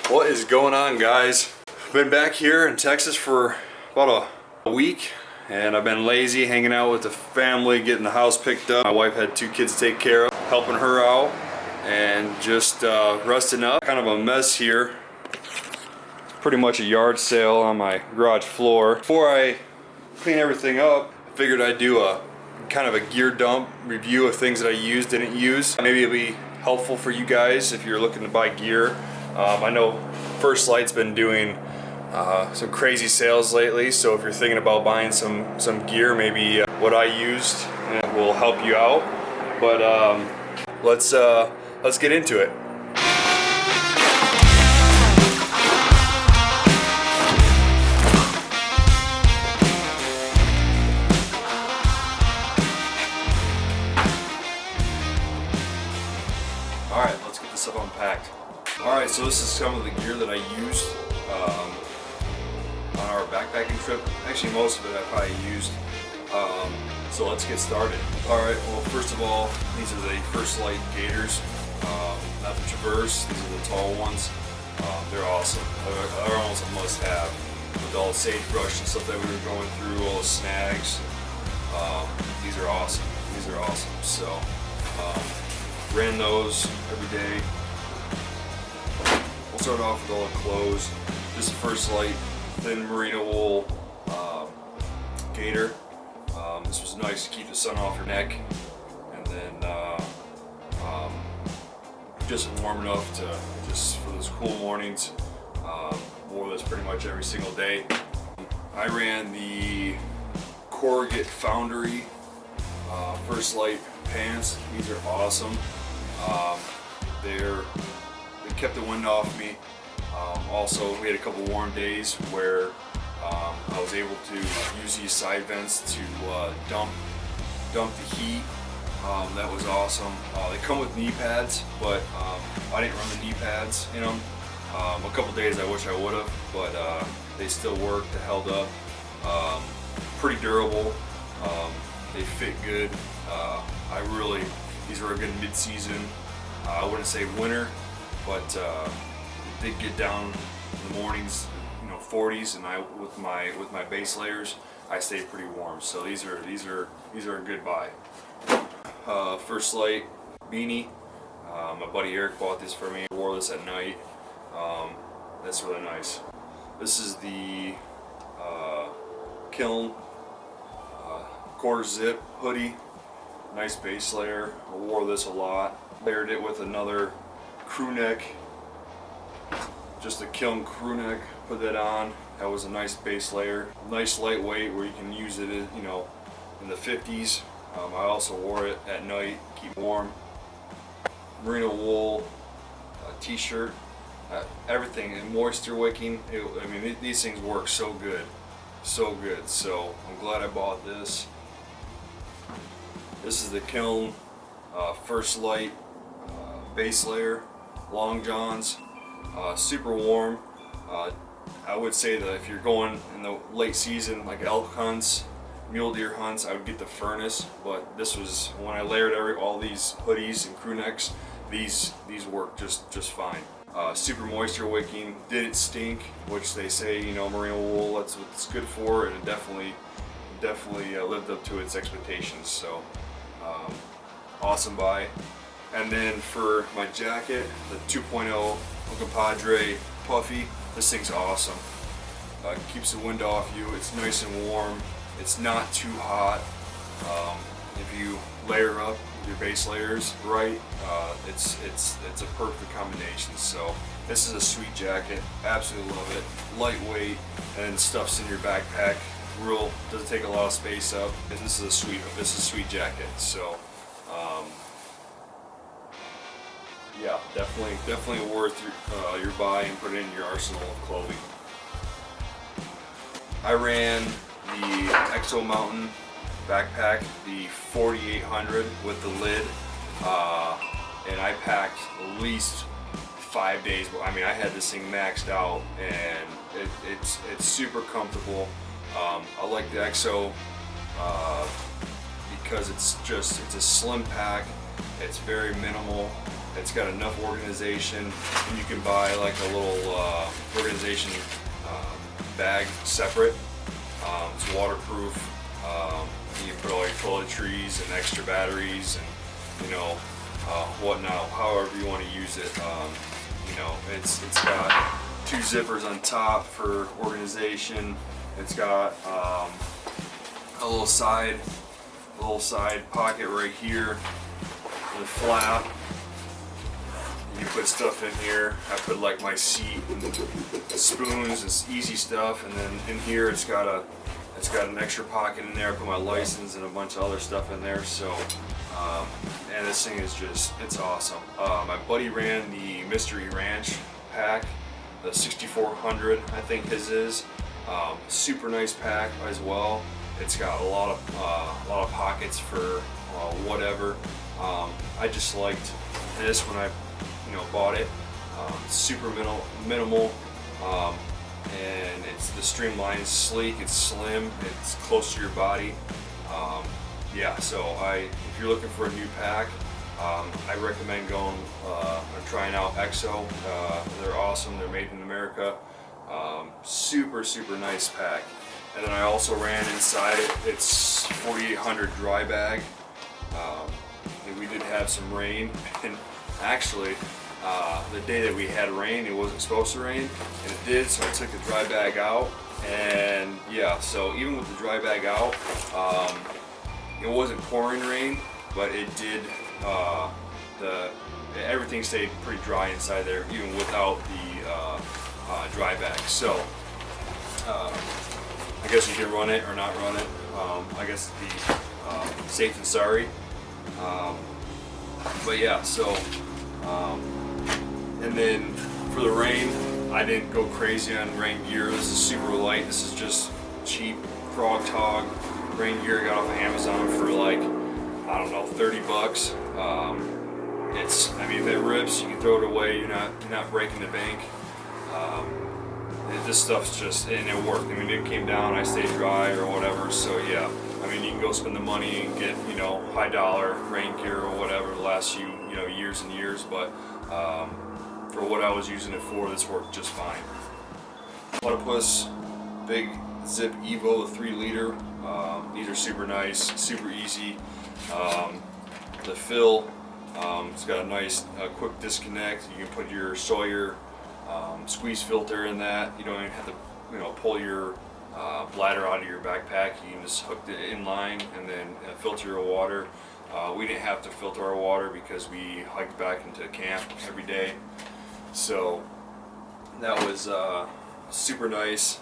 What is going on, guys? I've been back here in Texas for about a week, and I've been lazy, hanging out with the family, getting the house picked up. My wife had 2 kids to take care of, helping her out, and just resting up. Kind of a mess here. It's pretty much a yard sale on my garage floor. Before I clean everything up, I figured I'd do a kind of a gear dump review of things that I used, didn't use. Maybe it'll be helpful for you guys if you're looking to buy gear. I know First Light's been doing some crazy sales lately, so if you're thinking about buying some gear, maybe what I used will help you out. But let's get into it. All right, let's get this stuff unpacked. Alright, so this is some of the gear that I used on our backpacking trip. Actually, most of it I probably used. So let's get started. Alright, well, first of all, these are the First Light gaiters. Not the Traverse, these are the tall ones. They're awesome. They're almost a must-have. With all the sagebrush and stuff that we were going through, all the snags. These are awesome. These are awesome. So, ran those every day. We'll start off with all the clothes. This is First Light thin merino wool gaiter. This was nice to keep the sun off your neck, and then just warm enough to just for those cool mornings. Wore this pretty much every single day. I ran the Corrugate Foundry First Light pants. These are awesome. They kept the wind off me. Also, we had a couple warm days where I was able to use these side vents to dump the heat. That was awesome. They come with knee pads, but I didn't run the knee pads in them. A couple days I wish I would have, but they still worked. They held up. Pretty durable. They fit good. These were a good mid-season. I wouldn't say winter, but it did get down in the mornings, 40s, and with my base layers, I stayed pretty warm. So these are a good buy. First Light beanie. My buddy Eric bought this for me. I wore this at night. That's really nice. This is the Kiln quarter zip hoodie. Nice base layer. I wore this a lot. Layered it with another crew neck, just a Kiln crew neck. Put that on. That was a nice base layer. Nice lightweight where you can use it, in the 50s. I also wore it at night, keep warm. Merino wool t-shirt. Everything, and moisture wicking. These things work so good, so good. So I'm glad I bought this. This is the Kiln First Light base layer, long johns, super warm. I would say that if you're going in the late season, like elk hunts, mule deer hunts, I would get the furnace. But this was when I layered all these hoodies and crew necks. These work just fine. Super moisture wicking, didn't stink, which they say merino wool, that's what it's good for, and it definitely lived up to its expectations. So awesome buy. And then for my jacket, the 2.0 Compadre Puffy. This thing's awesome. Keeps the wind off you. It's nice and warm. It's not too hot. If you layer up your base layers right, it's a perfect combination. So this is a sweet jacket. Absolutely love it. Lightweight and stuffs in your backpack. Doesn't take a lot of space up. And this is a sweet jacket. So yeah, definitely worth your buy and put it in your arsenal of clothing. I ran the Exo Mountain backpack, the 4800 with the lid, and I packed at least 5 days. I had this thing maxed out, and it's super comfortable. I like the Exo because it's a slim pack. It's very minimal. It's got enough organization, and you can buy like a little organization bag separate. It's waterproof. You can put all your toiletries and extra batteries and whatnot, however you want to use it. It's got 2 zippers on top for organization. It's got a little side pocket right here with a flap. You put stuff in here. I put like my seat and spoons and easy stuff, and then in here it's got an extra pocket in there. I put my license and a bunch of other stuff in there. So, and this thing is it's awesome. My buddy ran the Mystery Ranch pack, the 6400, I think his is. Super nice pack as well. It's got a lot of pockets for whatever. I just liked this when I bought it. Super minimal, and the streamline is sleek. It's slim. It's close to your body. Yeah. So if you're looking for a new pack, I recommend going or trying out EXO. They're awesome. They're made in America. Super nice pack. And then I also ran inside it. It's 4800 dry bag. And we did have some rain, and actually the day that we had rain, it wasn't supposed to rain, and it did. So I took the dry bag out, and yeah. So even with the dry bag out, it wasn't pouring rain, but it did. Everything stayed pretty dry inside there, even without the dry bag. So I guess you can run it or not run it. I guess it'd be safe than sorry. But yeah, so and then for the rain, I didn't go crazy on rain gear. This is super light. This is just cheap Frog Tog rain gear I got off of Amazon for like, I don't know, 30 bucks. If it rips, you can throw it away. You're not breaking the bank. This stuff's just, and it worked. It came down, I stayed dry or whatever. So yeah, you can go spend the money and get high dollar rain gear or whatever to last you years and years. But for what I was using it for, this worked just fine. Platypus Big Zip Evo, the 3 liter. These are super nice, super easy. The fill, it's got a nice quick disconnect. You can put your Sawyer squeeze filter in that. You don't even have to pull your bladder out of your backpack. You can just hook it in line and then filter your water. We didn't have to filter our water because we hiked back into camp every day. So that was super nice.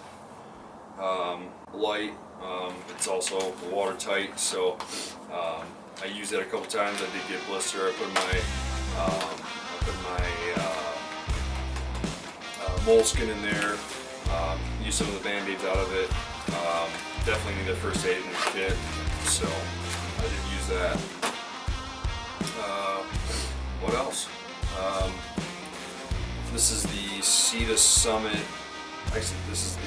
Light. It's also watertight, so I used it a couple times. I did get blister. I put my moleskin in there. Used some of the band-aids out of it. Definitely need a first aid in the kit, so I did use that. What else? This is the Cedar Summit. Actually, this is the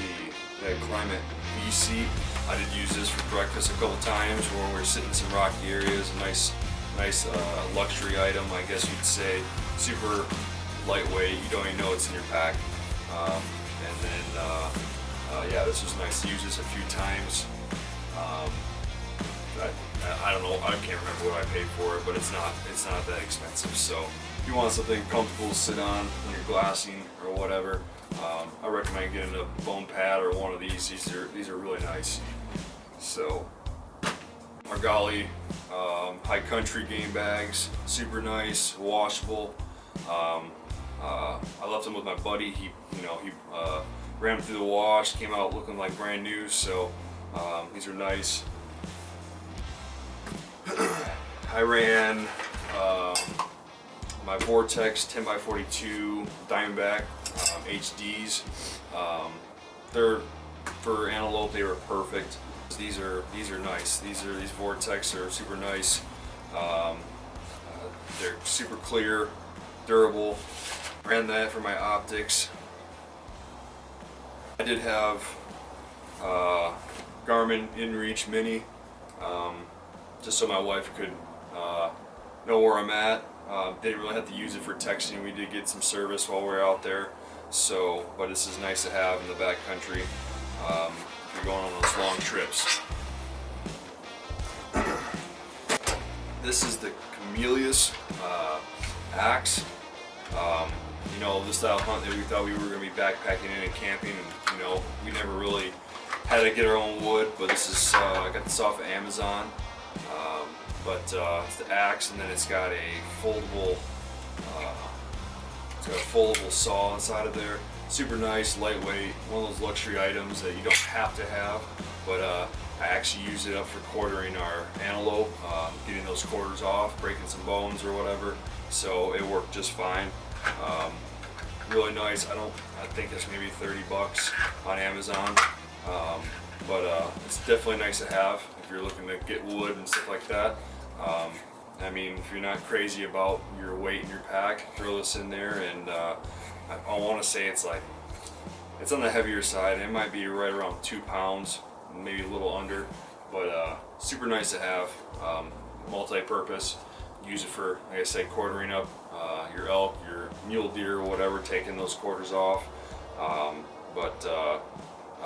Climate B seat. I did use this for breakfast a couple times when we were sitting in some rocky areas. Nice luxury item, I guess you'd say. Super lightweight. You don't even know it's in your pack. And then yeah, this was nice to use this a few times. I don't know. I can't remember what I paid for it, but it's not that expensive. So if you want something comfortable to sit on when you're glassing or whatever, I recommend getting a bone pad or one of these. These are really nice. So Argali high country game bags, super nice, washable. I left them with my buddy. He ran them through the wash, came out looking like brand new. So these are nice. I ran my Vortex 10x42 Diamondback HDs. They're for Antelope. They were perfect. These are nice. These Vortex are super nice. They're super clear, durable. Ran that for my optics. I did have Garmin InReach Mini, just so my wife could know where I'm at. Didn't really have to use it for texting. We did get some service while we were out there. So, but this is nice to have in the backcountry if you're going on those long trips. This is the Camellias axe. You know, this style hunt that we thought we were going to be backpacking in and camping, and you know, we never really had to get our own wood. But this is I got this off of Amazon. It's the axe, and then it's got a foldable saw inside of there. Super nice, lightweight, one of those luxury items that you don't have to have. But I actually used it up for quartering our antelope, getting those quarters off, breaking some bones or whatever. So it worked just fine. Really nice. I think it's maybe $30 on Amazon. It's definitely nice to have if you're looking to get wood and stuff like that. I mean, if you're not crazy about your weight in your pack, throw this in there, and I want to say it's on the heavier side. It might be right around 2 pounds, maybe a little under, but super nice to have. Multi-purpose. Use it for, like I said, quartering up your elk, your mule deer, or whatever, taking those quarters off.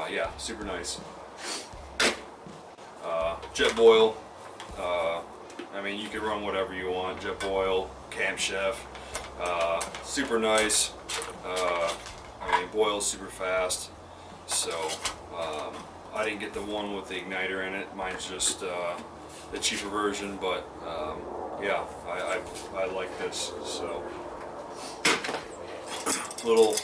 Yeah, super nice. Jetboil. I mean, you can run whatever you want. Jetboil, Camp Chef. Super nice. I mean, boils super fast. So I didn't get the one with the igniter in it. Mine's just the cheaper version, but yeah, I like this. So little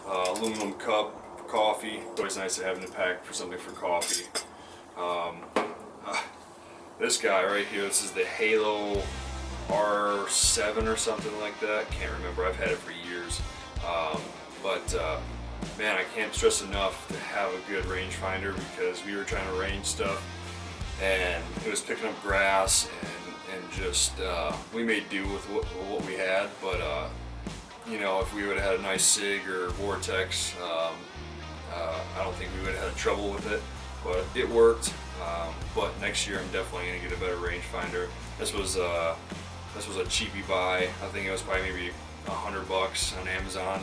aluminum cup for coffee. It's always nice to have in the pack for something for coffee. This guy right here, this is the Halo R7 or something like that. Can't remember. I've had it for years. Man, I can't stress enough to have a good rangefinder, because we were trying to range stuff and it was picking up grass and just we made do with what we had. But you know, if we would have had a nice SIG or Vortex, I don't think we would have had trouble with it. But it worked. But next year I'm definitely gonna get a better rangefinder. This was a cheapie buy. I think it was probably maybe $100 on Amazon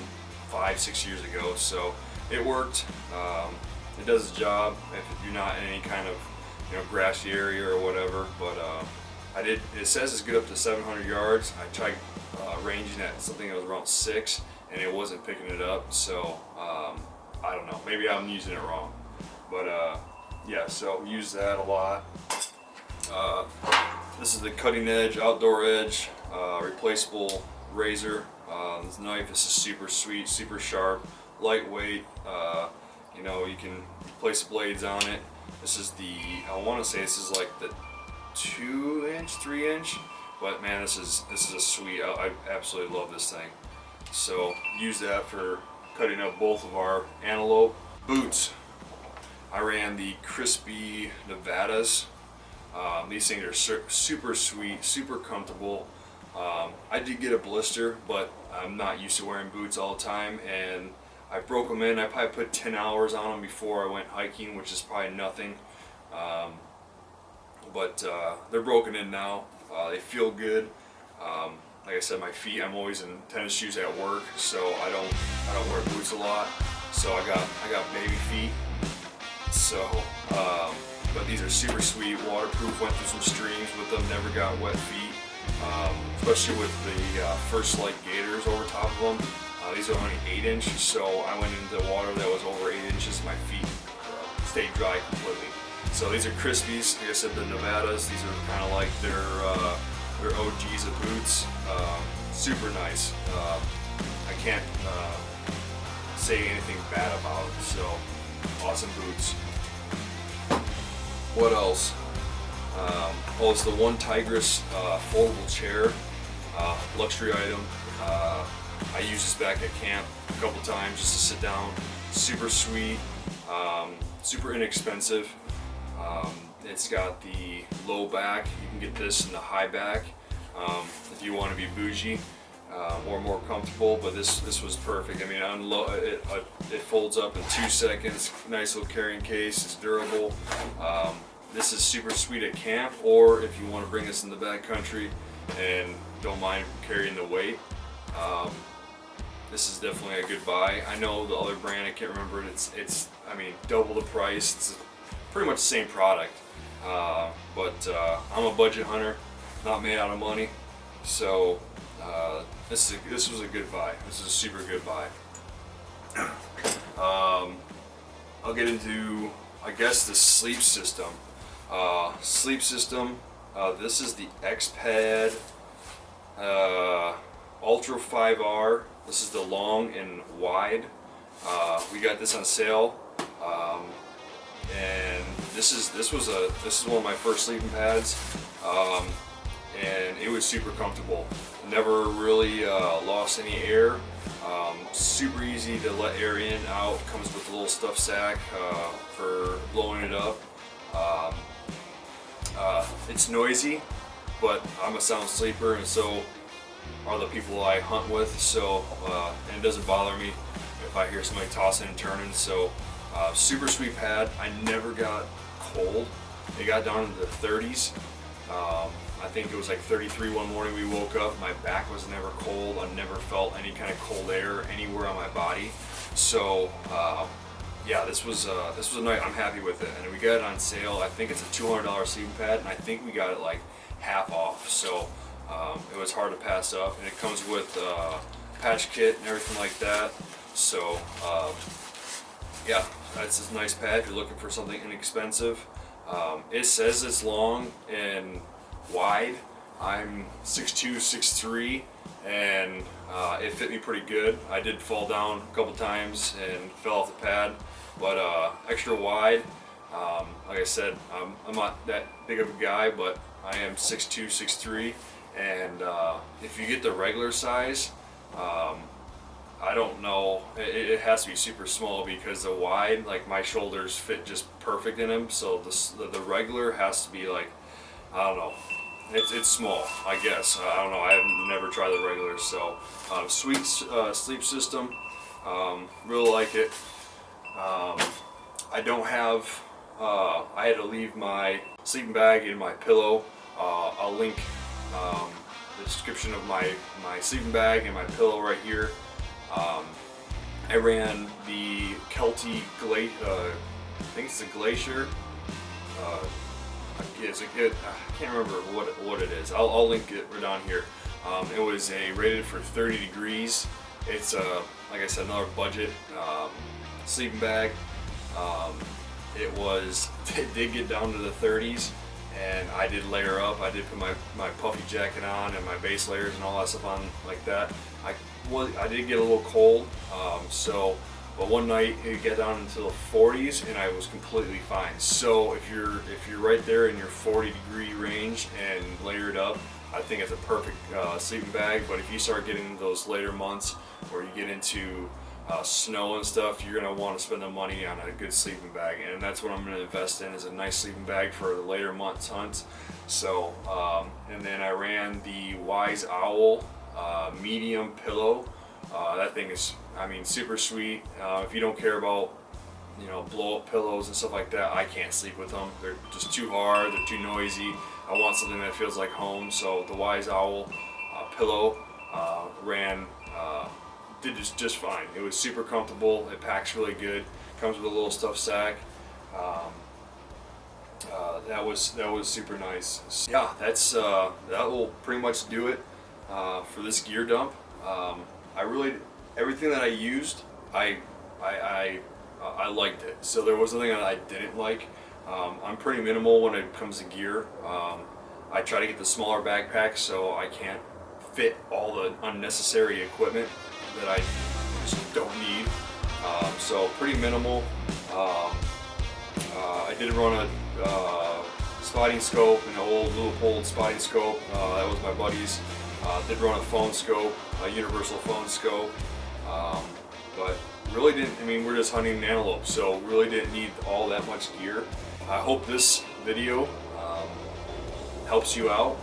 5-6 years ago. So it worked. It does its job if you're not in any kind of, you know, grassy area or whatever. But it says it's good up to 700 yards. I tried ranging at something that was around 6, and it wasn't picking it up. So I don't know. Maybe I'm using it wrong. But yeah, so use that a lot. This is the cutting edge, outdoor edge, replaceable razor. This knife, this is super sweet, super sharp, lightweight. You know, you can place blades on it. This is I want to say this is like the 2-inch, 3-inch, but man, this is a sweet. I absolutely love this thing. So use that for cutting up both of our antelope. Boots. I ran the Crispy Nevadas. These things are super sweet, super comfortable. I did get a blister, but I'm not used to wearing boots all the time, and I broke them in. I probably put 10 hours on them before I went hiking, which is probably nothing. They're broken in now. They feel good. Like I said, my feet, I'm always in tennis shoes at work, so I don't wear boots a lot. So I got baby feet. So, but these are super sweet, waterproof. Went through some streams with them, never got wet feet. Especially with the First Light gaiters over top of them. These are only 8-inch, so I went into water that was over 8 inches. My feet stayed dry completely. So these are Crispies. Like I said, the Nevadas. These are kind of like their OGs of boots. Super nice. I can't say anything bad about them. So awesome boots. What else? It's the OneTigris foldable chair, luxury item. I used this back at camp a couple times just to sit down. Super sweet, super inexpensive. It's got the low back. You can get this in the high back if you want to be bougie or more comfortable. But this was perfect. I mean, it folds up in 2 seconds. Nice little carrying case. It's durable. This is super sweet at camp, or if you want to bring this in the backcountry and don't mind carrying the weight. This is definitely a good buy. I know the other brand, I can't remember it. It's I mean, double the price. It's pretty much the same product. But I'm a budget hunter, not made out of money. So this was a good buy. This is a super good buy. I'll get into, I guess, the sleep system. This is the X-Pad Ultra 5R. This is the long and wide. We got this on sale, and this is one of my first sleeping pads, and it was super comfortable. Never really lost any air. Super easy to let air in and out. Comes with a little stuff sack for blowing it up. It's noisy, but I'm a sound sleeper, and so are the people I hunt with. So and it doesn't bother me if I hear somebody tossing and turning. So super sweet pad. I never got cold. It got down into the 30s. I think it was like 33 one morning we woke up. My back was never cold. I never felt any kind of cold air anywhere on my body. So yeah, this was a night. I'm happy with it, and we got it on sale. I think it's a $200 sleeping pad, and I think we got it like half off. So it was hard to pass up, and it comes with patch kit and everything like that. So yeah, that's a nice pad if you're looking for something inexpensive. It says it's long and wide. I'm 6'2", 6'3", and it fit me pretty good. I did fall down a couple times and fell off the pad, but extra wide. Like I said, I'm not that big of a guy, but I am 6'2", 6'3", and if you get the regular size, I don't know, it has to be super small, because the wide, like my shoulders fit just perfect in them. So the regular has to be like, I don't know, it's small, I guess. I don't know, I have never tried the regular. So sweet sleep system, really like it. I don't have, I had to leave my sleeping bag in my pillow. I'll link the description of my sleeping bag and my pillow right here. I ran the Kelty I think it's a Glacier. I can't remember what it is. I'll link it right down here. It was rated for 30 degrees. It's like I said, another budget sleeping bag. It did get down to the 30s, and I did layer up. I did put my puffy jacket on and my base layers and all that stuff on like that. I did get a little cold, but one night it got down into the 40s and I was completely fine. So if you're right there in your 40-degree range and layered up, I think it's a perfect sleeping bag. But if you start getting into those later months where you get into snow and stuff, you're gonna want to spend the money on a good sleeping bag, and that's what I'm gonna invest in, is a nice sleeping bag for the later months hunts. So and then I ran the Wise Owl medium pillow. That thing is, I mean, super sweet. If you don't care about, blow up pillows and stuff like that, I can't sleep with them. They're just too hard, they're too noisy. I want something that feels like home. So the Wise Owl pillow did just fine. It was super comfortable. It packs really good. Comes with a little stuff sack. That was super nice. So, yeah, that will pretty much do it for this gear dump. Everything that I used, I liked it. So there was nothing that I didn't like. I'm pretty minimal when it comes to gear. I try to get the smaller backpack so I can't fit all the unnecessary equipment that I just don't need. So pretty minimal. I did run a spotting scope, an old Leupold spotting scope. That was my buddy's. Did run a phone scope, a universal phone scope, but really didn't. I mean, we're just hunting antelope, so really didn't need all that much gear. I hope this video helps you out,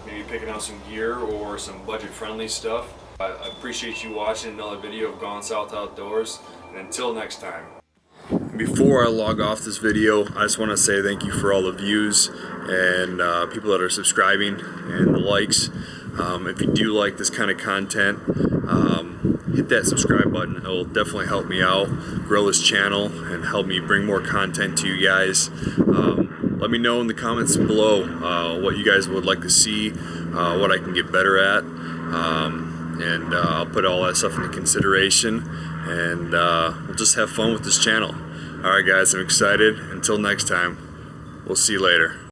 maybe picking out some gear or some budget-friendly stuff. I appreciate you watching another video of Gone South Outdoors, and until next time. Before I log off this video, I just want to say thank you for all the views and people that are subscribing and the likes. If you do like this kind of content, hit that subscribe button. It'll definitely help me out, grow this channel, and help me bring more content to you guys. Let me know in the comments below what you guys would like to see, what I can get better at, and I'll put all that stuff into consideration, and we'll just have fun with this channel. Alright guys, I'm excited. Until next time, we'll see you later.